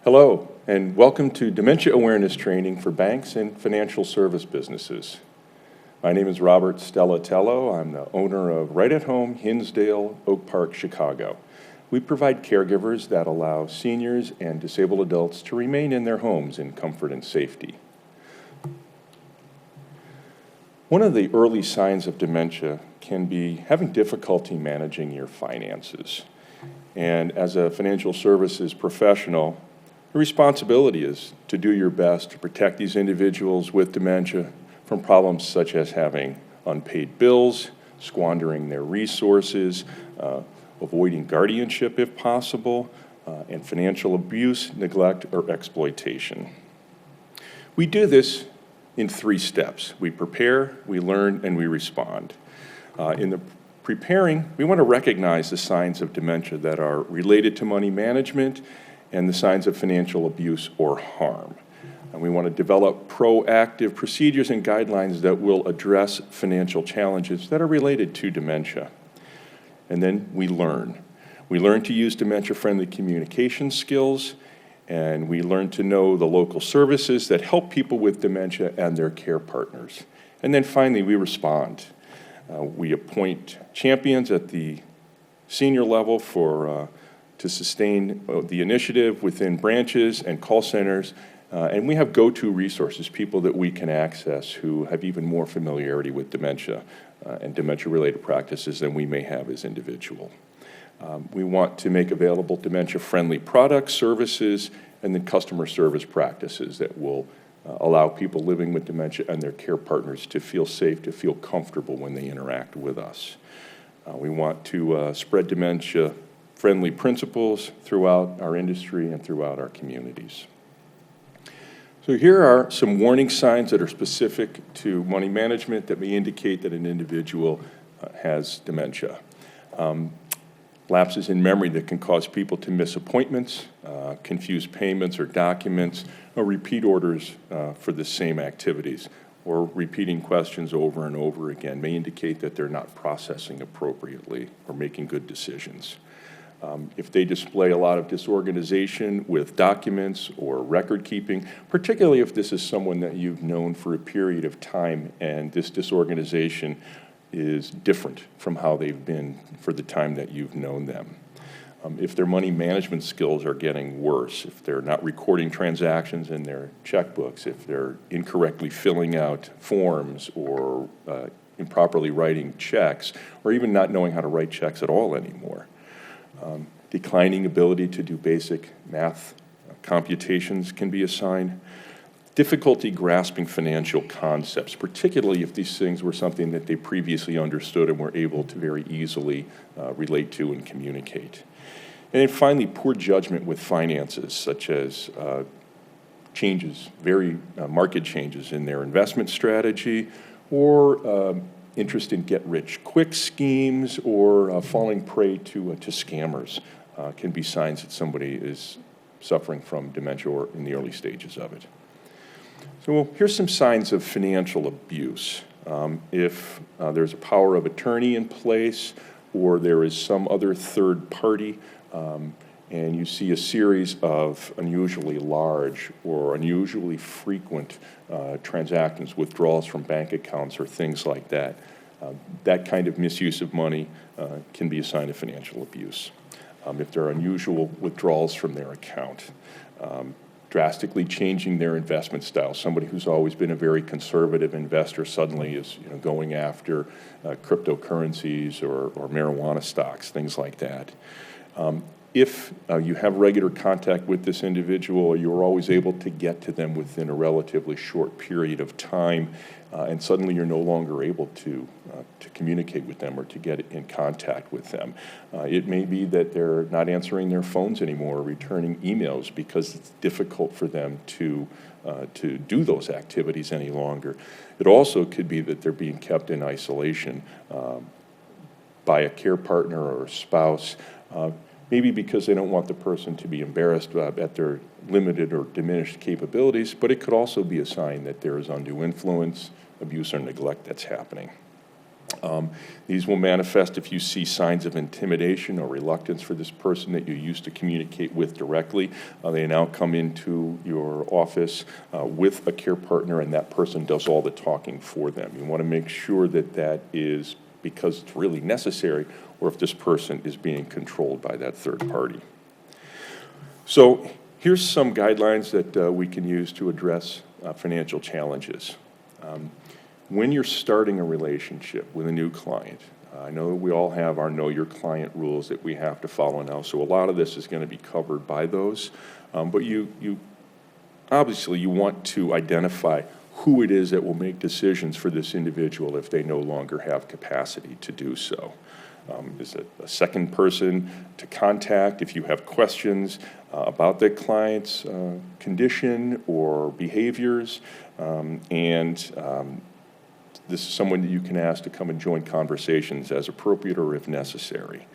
Hello, and welcome to Dementia Awareness Training for Banks and Financial Service Businesses. My name is Robert Stellatello. I'm the owner of Right at Home, Hinsdale, Oak Park, Chicago. We provide caregivers that allow seniors and disabled adults to remain in their homes in comfort and safety. One of the early signs of dementia can be having difficulty managing your finances. And as a financial services professional, the responsibility is to do your best to protect these individuals with dementia from problems such as having unpaid bills, squandering their resources, avoiding guardianship if possible, and financial abuse, neglect, or exploitation. We do this in 3 steps. We prepare, we learn, and we respond. In the preparing, we want to recognize the signs of dementia that are related to money management and the signs of financial abuse or harm. And we want to develop proactive procedures and guidelines that will address financial challenges that are related to dementia. And then we learn. We learn to use dementia-friendly communication skills, and we learn to know the local services that help people with dementia and their care partners. And then finally, we respond. We appoint champions at the senior level to sustain the initiative within branches and call centers, and we have go-to resources, people that we can access who have even more familiarity with dementia and dementia-related practices than we may have as individuals. We want to make available dementia-friendly products, services, and then customer service practices that will allow people living with dementia and their care partners to feel safe, to feel comfortable when they interact with us. We want to spread dementia-friendly principles throughout our industry and throughout our communities. So here are some warning signs that are specific to money management that may indicate that an individual has dementia. Lapses in memory that can cause people to miss appointments, confuse payments or documents, or repeat orders for the same activities, or repeating questions over and over again may indicate that they're not processing appropriately or making good decisions. If they display a lot of disorganization with documents or record keeping, particularly if this is someone that you've known for a period of time and this disorganization is different from how they've been for the time that you've known them. If their money management skills are getting worse, if they're not recording transactions in their checkbooks, if they're incorrectly filling out forms or improperly writing checks, or even not knowing how to write checks at all anymore. Declining ability to do basic math computations can be a sign. Difficulty grasping financial concepts, particularly if these things were something that they previously understood and were able to very easily relate to and communicate. And then finally, poor judgment with finances, such as changes, very marked changes in their investment strategy, or interest in get-rich-quick schemes, or falling prey to scammers can be signs that somebody is suffering from dementia or in the early stages of it. So here's some signs of financial abuse. If there's a power of attorney in place, or there is some other third party, and you see a series of unusually large or unusually frequent transactions, withdrawals from bank accounts or things like that, that kind of misuse of money can be a sign of financial abuse. If there are unusual withdrawals from their account, drastically changing their investment style. Somebody who's always been a very conservative investor suddenly is going after cryptocurrencies or marijuana stocks, things like that. If you have regular contact with this individual, you're always able to get to them within a relatively short period of time, and suddenly you're no longer able to communicate with them or to get in contact with them. It may be that they're not answering their phones anymore or returning emails because it's difficult for them to do those activities any longer. It also could be that they're being kept in isolation by a care partner or a spouse, maybe because they don't want the person to be embarrassed at their limited or diminished capabilities, but it could also be a sign that there is undue influence, abuse, or neglect that's happening. These will manifest if you see signs of intimidation or reluctance for this person that you used to communicate with directly. They now come into your office with a care partner, and that person does all the talking for them. You want to make sure that that is because it's really necessary, or if this person is being controlled by that third party. So here's some guidelines that we can use to address financial challenges. When you're starting a relationship with a new client, I know we all have our know your client rules that we have to follow now, so a lot of this is going to be covered by those. But you obviously you want to identify who it is that will make decisions for this individual if they no longer have capacity to do so. Is it a second person to contact if you have questions about the client's condition or behaviors, this is someone that you can ask to come and join conversations as appropriate or if necessary.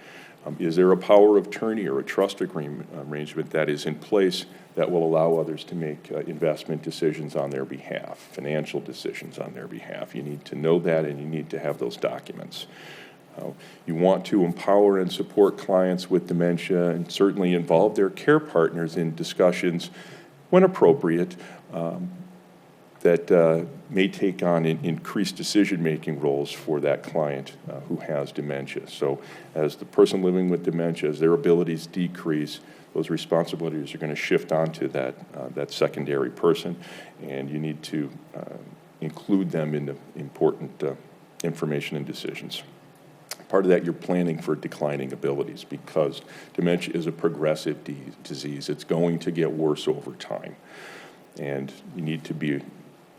Is there a power of attorney or a trust agreement arrangement that is in place that will allow others to make investment decisions on their behalf, financial decisions on their behalf? You need to know that, and you need to have those documents. You want to empower and support clients with dementia and certainly involve their care partners in discussions when appropriate that may take on increased decision-making roles for that client who has dementia. So as the person living with dementia, as their abilities decrease, those responsibilities are going to shift onto that secondary person, and you need to include them in the important information and decisions. Part of that, you're planning for declining abilities because dementia is a progressive disease. It's going to get worse over time, and you need to be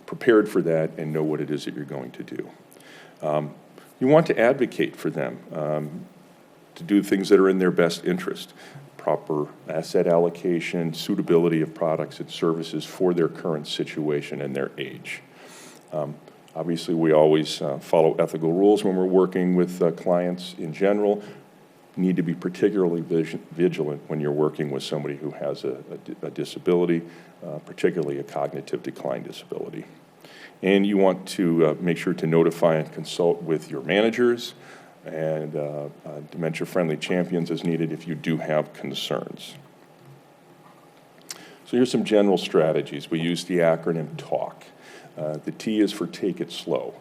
prepared for that and know what it is that you're going to do. You want to advocate for them to do things that are in their best interest, proper asset allocation, suitability of products and services for their current situation and their age. Obviously, we always follow ethical rules when we're working with clients in general. You need to be particularly vigilant when you're working with somebody who has a disability, particularly a cognitive decline disability. And you want to make sure to notify and consult with your managers and dementia-friendly champions as needed if you do have concerns. So here's some general strategies. We use the acronym TALK. The T is for take it slow.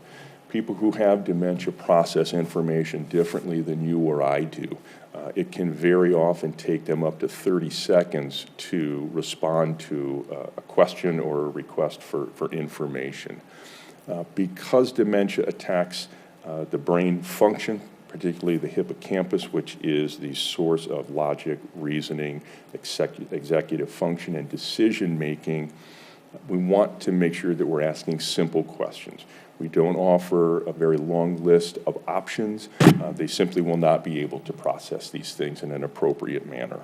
People who have dementia process information differently than you or I do. It can very often take them up to 30 seconds to respond to a question or a request for information. Because dementia attacks the brain function, particularly the hippocampus, which is the source of logic, reasoning, executive function, and decision-making, we want to make sure that we're asking simple questions. We don't offer a very long list of options. They simply will not be able to process these things in an appropriate manner.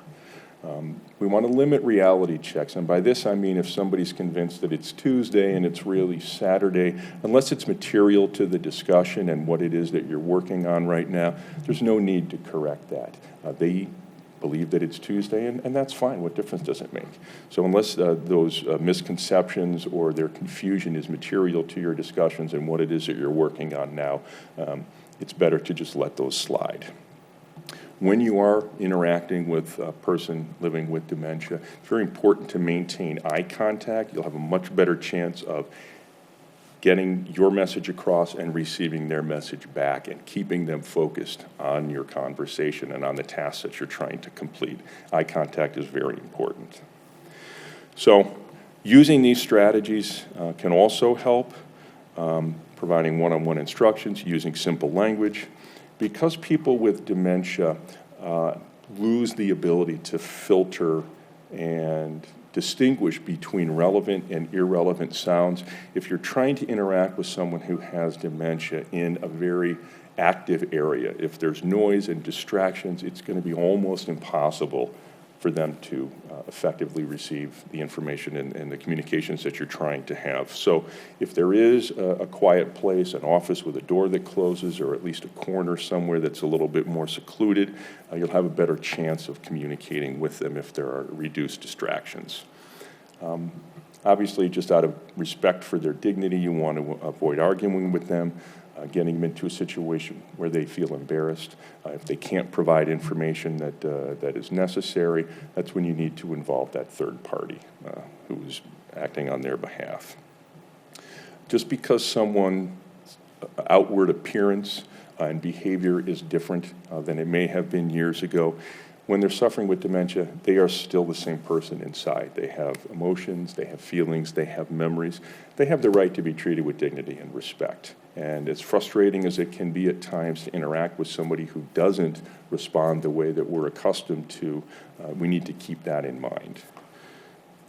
We want to limit reality checks, and by this I mean if somebody's convinced that it's Tuesday and it's really Saturday, unless it's material to the discussion and what it is that you're working on right now, there's no need to correct that. They believe that it's Tuesday, and that's fine. What difference does it make? So unless those misconceptions or their confusion is material to your discussions and what it is that you're working on now, it's better to just let those slide. When you are interacting with a person living with dementia, it's very important to maintain eye contact. You'll have a much better chance of getting your message across and receiving their message back and keeping them focused on your conversation and on the tasks that you're trying to complete. Eye contact is very important. So using these strategies can also help, providing one-on-one instructions, using simple language. Because people with dementia lose the ability to filter and distinguish between relevant and irrelevant sounds, if you're trying to interact with someone who has dementia in a very active area, if there's noise and distractions, it's going to be almost impossible for them to effectively receive the information and the communications that you're trying to have. So if there is a quiet place, an office with a door that closes, or at least a corner somewhere that's a little bit more secluded, you'll have a better chance of communicating with them if there are reduced distractions. Obviously, just out of respect for their dignity, you want to avoid arguing with them. getting them into a situation where they feel embarrassed. If they can't provide information that is necessary, that's when you need to involve that third party who is acting on their behalf. Just because someone's outward appearance and behavior is different than it may have been years ago, when they're suffering with dementia, they are still the same person inside. They have emotions, they have feelings, they have memories. They have the right to be treated with dignity and respect. And as frustrating as it can be at times to interact with somebody who doesn't respond the way that we're accustomed to, we need to keep that in mind.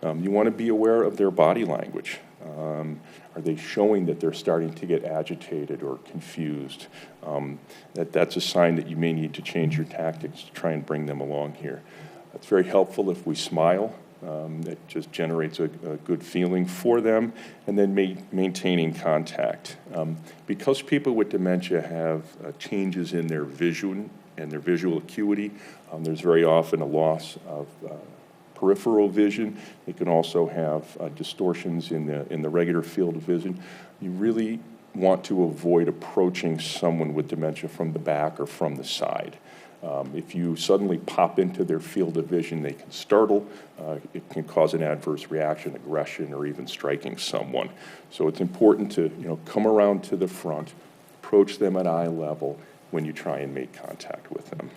You want to be aware of their body language. Are they showing that they're starting to get agitated or confused? That's a sign that you may need to change your tactics to try and bring them along here. It's very helpful if we smile. That just generates a good feeling for them, and then maintaining contact. Because people with dementia have changes in their vision and their visual acuity, there's very often a loss of peripheral vision. They can also have distortions in the regular field of vision. You really want to avoid approaching someone with dementia from the back or from the side. If you suddenly pop into their field of vision, they can startle. It can cause an adverse reaction, aggression, or even striking someone. So it's important to come around to the front, approach them at eye level when you try and make contact with them.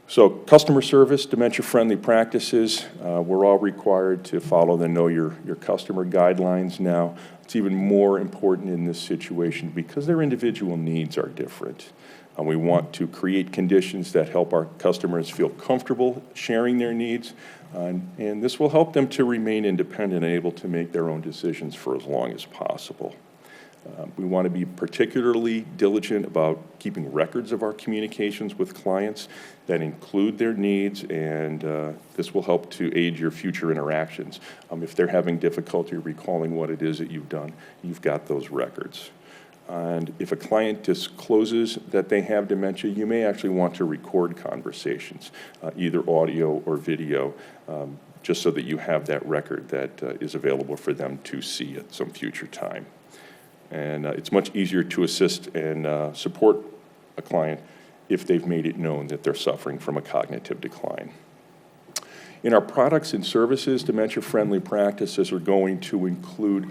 So customer service, dementia-friendly practices, we're all required to follow the Know Your Customer guidelines now. It's even more important in this situation because their individual needs are different. We want to create conditions that help our customers feel comfortable sharing their needs, and this will help them to remain independent and able to make their own decisions for as long as possible. We want to be particularly diligent about keeping records of our communications with clients that include their needs, and this will help to aid your future interactions. If they're having difficulty recalling what it is that you've done, you've got those records. And if a client discloses that they have dementia, you may actually want to record conversations, either audio or video, just so that you have that record that is available for them to see at some future time. And it's much easier to assist and support a client if they've made it known that they're suffering from a cognitive decline. In our products and services, dementia-friendly practices are going to include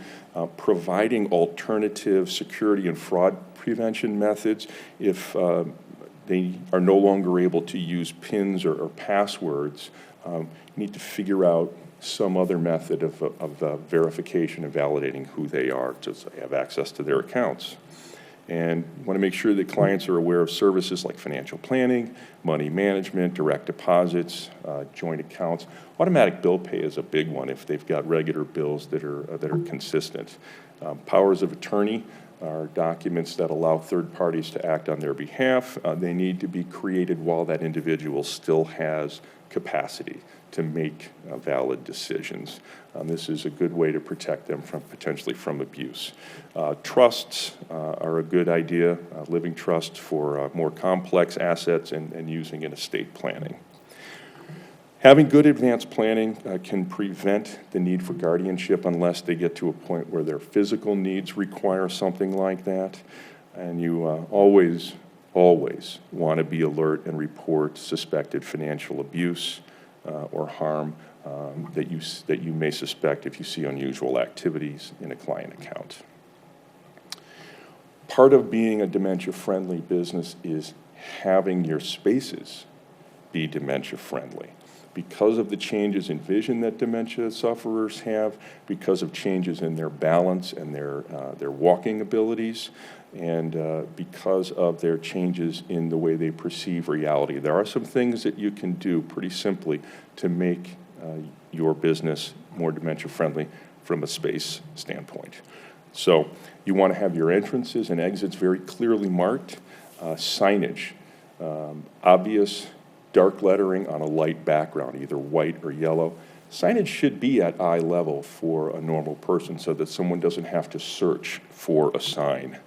providing alternative security and fraud prevention methods if they are no longer able to use PINs or passwords. You need to figure out some other method of verification and validating who they are to have access to their accounts. And you want to make sure that clients are aware of services like financial planning, money management, direct deposits, joint accounts. Automatic bill pay is a big one if they've got regular bills that are consistent. Powers of attorney are documents that allow third parties to act on their behalf. They need to be created while that individual still has capacity to make valid decisions. This is a good way to protect them potentially from abuse. Trusts are a good idea, living trusts for more complex assets and using in estate planning. Having good advanced planning can prevent the need for guardianship unless they get to a point where their physical needs require something like that. And you always want to be alert and report suspected financial abuse or harm that you may suspect if you see unusual activities in a client account. Part of being a dementia-friendly business is having your spaces be dementia-friendly. Because of the changes in vision that dementia sufferers have, because of changes in their balance and their walking abilities, and because of their changes in the way they perceive reality. There are some things that you can do pretty simply to make your business more dementia-friendly from a space standpoint. So you want to have your entrances and exits very clearly marked, signage, obvious dark lettering on a light background, either white or yellow. Signage should be at eye level for a normal person so that someone doesn't have to search for a sign.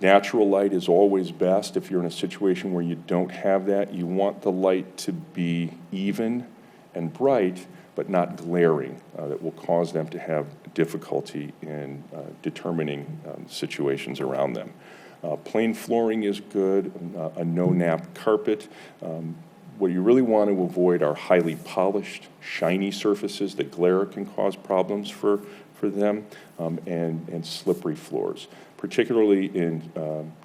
Natural light is always best. If you're in a situation where you don't have that, you want the light to be even and bright, but not glaring, that will cause them to have difficulty in determining situations around them. Plain flooring is good, a no-nap carpet. What you really want to avoid are highly polished, shiny surfaces that glare can cause problems for them, and slippery floors. Particularly in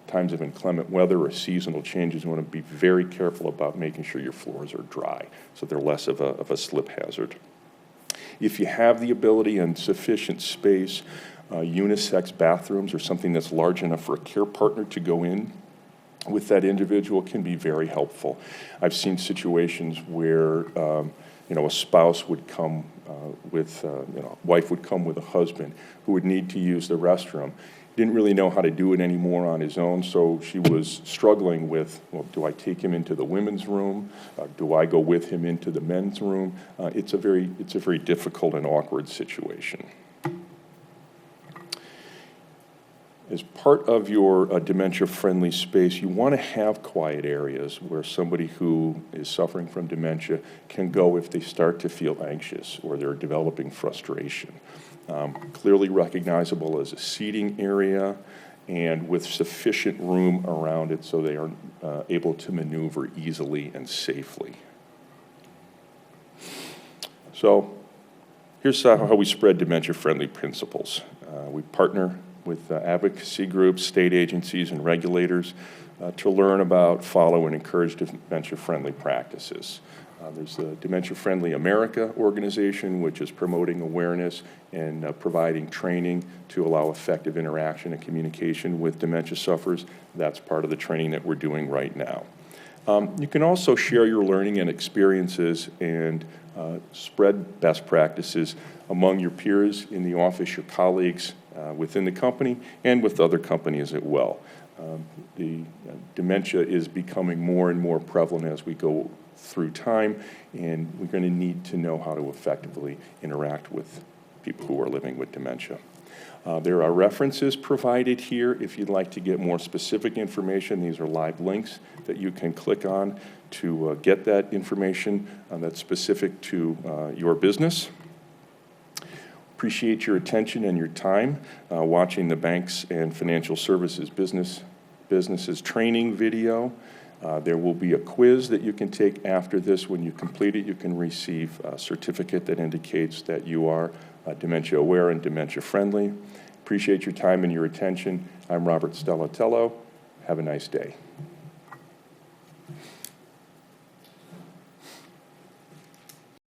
times of inclement weather or seasonal changes, you want to be very careful about making sure your floors are dry so they're less of a slip hazard. If you have the ability and sufficient space, unisex bathrooms or something that's large enough for a care partner to go in with that individual can be very helpful. I've seen situations where a spouse would come a wife would come with a husband who would need to use the restroom. Didn't really know how to do it anymore on his own, so she was struggling with, well, do I take him into the women's room? Do I go with him into the men's room? It's a very difficult and awkward situation. As part of your dementia-friendly space, you want to have quiet areas where somebody who is suffering from dementia can go if they start to feel anxious or they're developing frustration. Clearly recognizable as a seating area and with sufficient room around it so they are able to maneuver easily and safely. So here's how we spread dementia-friendly principles. We partner with advocacy groups, state agencies, and regulators to learn about, follow, and encourage dementia-friendly practices. There's the Dementia Friendly America organization, which is promoting awareness and providing training to allow effective interaction and communication with dementia sufferers. That's part of the training that we're doing right now. You can also share your learning and experiences and spread best practices among your peers in the office, your colleagues within the company, and with other companies as well. The dementia is becoming more and more prevalent as we go through time, and we're going to need to know how to effectively interact with people who are living with dementia. There are references provided here if you'd like to get more specific information. These are live links that you can click on to get that information that's specific to your business. Appreciate your attention and your time watching the Banks and Financial Services Businesses training video. There will be a quiz that you can take after this. When you complete it, you can receive a certificate that indicates that you are dementia aware and dementia friendly. Appreciate your time and your attention. I'm Robert Stellatello. Have a nice day.